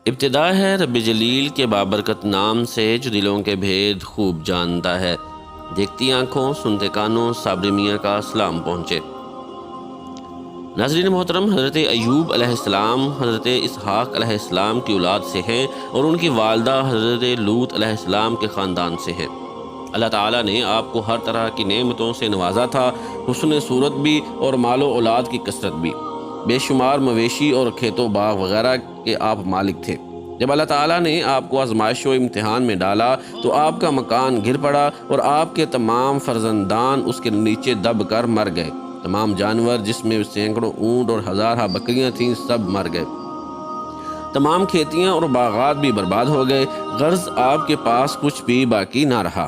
ابتدا ہے رب جلیل کے بابرکت نام سے جو دلوں کے بھید خوب جانتا ہے۔ دیکھتی آنکھوں سنتے کانوں صابر میاں کا سلام پہنچے۔ ناظرین محترم، حضرت ایوب علیہ السلام حضرت اسحاق علیہ السلام کی اولاد سے ہیں اور ان کی والدہ حضرت لوط علیہ السلام کے خاندان سے ہیں۔ اللہ تعالیٰ نے آپ کو ہر طرح کی نعمتوں سے نوازا تھا، حسن صورت بھی اور مال و اولاد کی کثرت بھی۔ بے شمار مویشی اور کھیت و باغ وغیرہ کے آپ مالک تھے۔ جب اللہ تعالیٰ نے آپ کو آزمائش و امتحان میں ڈالا تو آپ کا مکان گر پڑا اور آپ کے تمام فرزندان اس کے نیچے دب کر مر گئے۔ تمام جانور جس میں سینکڑوں اونٹ اور ہزارہ بکریاں تھیں سب مر گئے۔ تمام کھیتیاں اور باغات بھی برباد ہو گئے، غرض آپ کے پاس کچھ بھی باقی نہ رہا۔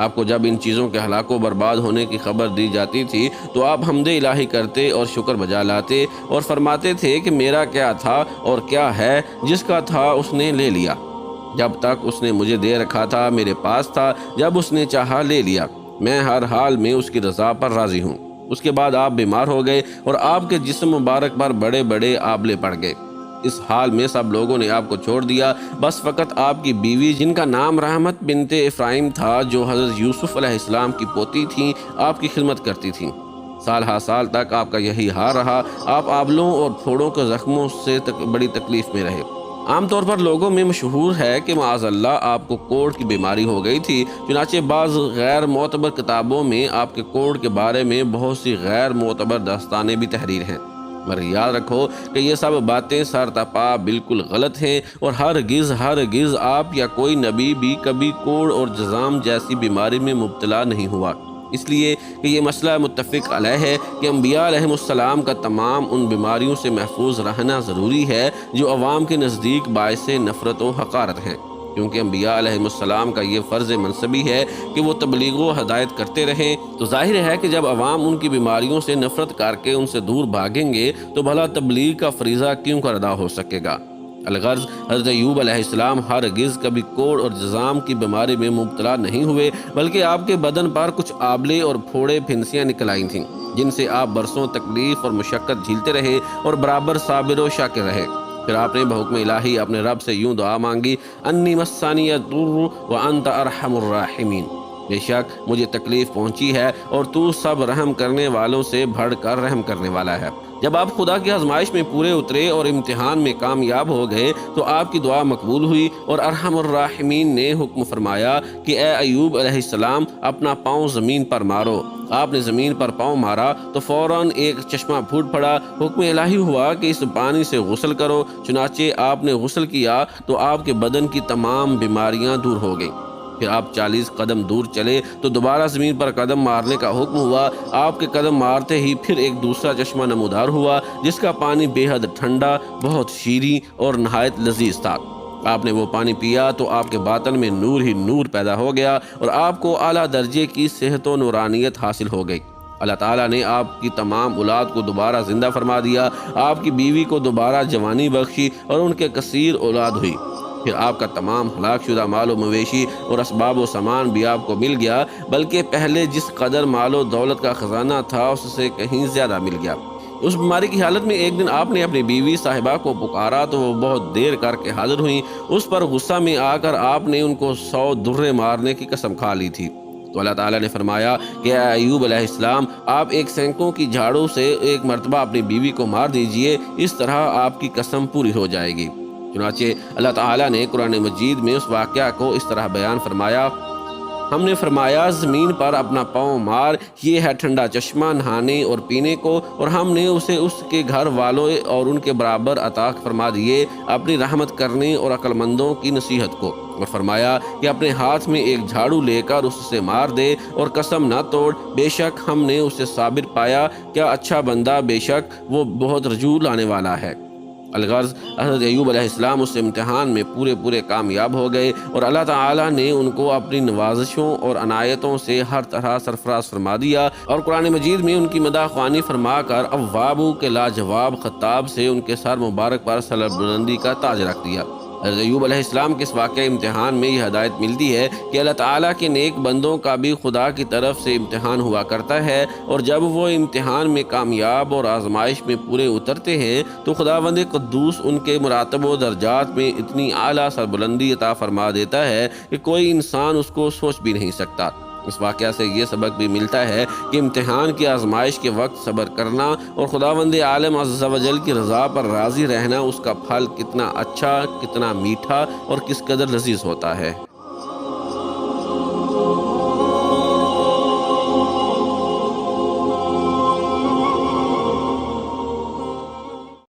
آپ کو جب ان چیزوں کے ہلاک و برباد ہونے کی خبر دی جاتی تھی تو آپ حمد الہی کرتے اور شکر بجا لاتے اور فرماتے تھے کہ میرا کیا تھا اور کیا ہے، جس کا تھا اس نے لے لیا۔ جب تک اس نے مجھے دے رکھا تھا میرے پاس تھا، جب اس نے چاہا لے لیا۔ میں ہر حال میں اس کی رضا پر راضی ہوں۔ اس کے بعد آپ بیمار ہو گئے اور آپ کے جسم مبارک پر بڑے بڑے آبلے پڑ گئے۔ اس حال میں سب لوگوں نے آپ کو چھوڑ دیا، بس فقط آپ کی بیوی جن کا نام رحمت بنت افراہیم تھا، جو حضرت یوسف علیہ السلام کی پوتی تھیں، آپ کی خدمت کرتی تھیں۔ سال ہا سال تک آپ کا یہی حال رہا۔ آپ آبلوں اور پھوڑوں کے زخموں سے بڑی تکلیف میں رہے۔ عام طور پر لوگوں میں مشہور ہے کہ معاذ اللہ آپ کو کوڑ کی بیماری ہو گئی تھی، چنانچہ بعض غیر معتبر کتابوں میں آپ کے کوڑ کے بارے میں بہت سی غیر معتبر داستانیں بھی تحریر ہیں، مگر یاد رکھو کہ یہ سب باتیں سر تپا بالکل غلط ہیں، اور ہرگز آپ یا کوئی نبی بھی کبھی کوڑ اور جذام جیسی بیماری میں مبتلا نہیں ہوا۔ اس لیے کہ یہ مسئلہ متفق علیہ ہے کہ انبیاء علیہ السلام کا تمام ان بیماریوں سے محفوظ رہنا ضروری ہے جو عوام کے نزدیک باعث نفرت و حقارت ہیں، کیونکہ انبیاء علیہ السلام کا یہ فرض منصبی ہے کہ وہ تبلیغ و ہدایت کرتے رہیں۔ تو ظاہر ہے کہ جب عوام ان کی بیماریوں سے نفرت کر کے ان سے دور بھاگیں گے تو بھلا تبلیغ کا فریضہ کیوں کر ادا ہو سکے گا؟ الغرض حضرت ایوب علیہ السلام ہرگز کبھی کوڑ اور جذام کی بیماری میں مبتلا نہیں ہوئے، بلکہ آپ کے بدن پر کچھ آبلے اور پھوڑے پھنسیاں نکل آئی تھیں، جن سے آپ برسوں تکلیف اور مشقت جھیلتے رہے اور برابر صابر و شاکر رہے۔ پھر آپ نے بحکم الہی اپنے رب سے یوں دعا مانگی، انی مسانی الضر وانت ارحم الراحمین، بے شک مجھے تکلیف پہنچی ہے اور تو سب رحم کرنے والوں سے بڑھ کر رحم کرنے والا ہے۔ جب آپ خدا کی آزمائش میں پورے اترے اور امتحان میں کامیاب ہو گئے تو آپ کی دعا مقبول ہوئی اور ارحم الراحمین نے حکم فرمایا کہ اے ایوب علیہ السلام اپنا پاؤں زمین پر مارو۔ آپ نے زمین پر پاؤں مارا تو فوراً ایک چشمہ پھوٹ پڑا۔ حکم الہی ہوا کہ اس پانی سے غسل کرو، چنانچہ آپ نے غسل کیا تو آپ کے بدن کی تمام بیماریاں دور ہو گئیں۔ پھر آپ 40 قدم دور چلے تو دوبارہ زمین پر قدم مارنے کا حکم ہوا۔ آپ کے قدم مارتے ہی پھر ایک دوسرا چشمہ نمودار ہوا، جس کا پانی بے حد ٹھنڈا، بہت شیریں اور نہایت لذیذ تھا۔ آپ نے وہ پانی پیا تو آپ کے باطن میں نور ہی نور پیدا ہو گیا اور آپ کو اعلیٰ درجے کی صحت و نورانیت حاصل ہو گئی۔ اللہ تعالیٰ نے آپ کی تمام اولاد کو دوبارہ زندہ فرما دیا، آپ کی بیوی کو دوبارہ جوانی بخشی اور ان کے کثیر اولاد ہوئی۔ پھر آپ کا تمام ہلاک شدہ مال و مویشی اور اسباب و سامان بھی آپ کو مل گیا، بلکہ پہلے جس قدر مال و دولت کا خزانہ تھا اس سے کہیں زیادہ مل گیا۔ اس بیماری کی حالت میں ایک دن آپ نے اپنی بیوی صاحبہ کو پکارا تو وہ بہت دیر کر کے حاضر ہوئیں۔ اس پر غصہ میں آ کر آپ نے ان کو 100 درے مارنے کی قسم کھا لی تھی۔ تو اللہ تعالیٰ نے فرمایا کہ اے ایوب علیہ السلام آپ ایک سینکڑوں کی جھاڑوں سے ایک مرتبہ اپنی بیوی کو مار دیجئے، اس طرح آپ کی قسم پوری ہو جائے گی۔ چنانچہ اللہ تعالیٰ نے قرآن مجید میں اس واقعہ کو اس طرح بیان فرمایا، ہم نے فرمایا زمین پر اپنا پاؤں مار، یہ ہے ٹھنڈا چشمہ نہانے اور پینے کو، اور ہم نے اسے اس کے گھر والوں اور ان کے برابر عطا فرما دیے اپنی رحمت کرنے اور عقل مندوں کی نصیحت کو، اور فرمایا کہ اپنے ہاتھ میں ایک جھاڑو لے کر اس سے مار دے اور قسم نہ توڑ، بے شک ہم نے اسے صابر پایا، کیا اچھا بندہ، بے شک وہ بہت رجوع لانے والا ہے۔ الغرض حضرت ایوب علیہ السلام اس امتحان میں پورے کامیاب ہو گئے اور اللہ تعالیٰ نے ان کو اپنی نوازشوں اور عنایتوں سے ہر طرح سرفراز فرما دیا، اور قرآن مجید میں ان کی مداح خوانی فرما کر اوابو کے لاجواب خطاب سے ان کے سر مبارک پر سر بلندی کا تاج رکھ دیا۔ حضرت ایوب علیہ السلام کے اس واقعہ امتحان میں یہ ہدایت ملتی ہے کہ اللہ تعالیٰ کے نیک بندوں کا بھی خدا کی طرف سے امتحان ہوا کرتا ہے، اور جب وہ امتحان میں کامیاب اور آزمائش میں پورے اترتے ہیں تو خداوند قدوس ان کے مراتب و درجات میں اتنی اعلیٰ سربلندی عطا فرما دیتا ہے کہ کوئی انسان اس کو سوچ بھی نہیں سکتا۔ اس واقعہ سے یہ سبق بھی ملتا ہے کہ امتحان کی آزمائش کے وقت صبر کرنا اور خداوند عالم عز و جل کی رضا پر راضی رہنا، اس کا پھل کتنا اچھا، کتنا میٹھا اور کس قدر لذیذ ہوتا ہے۔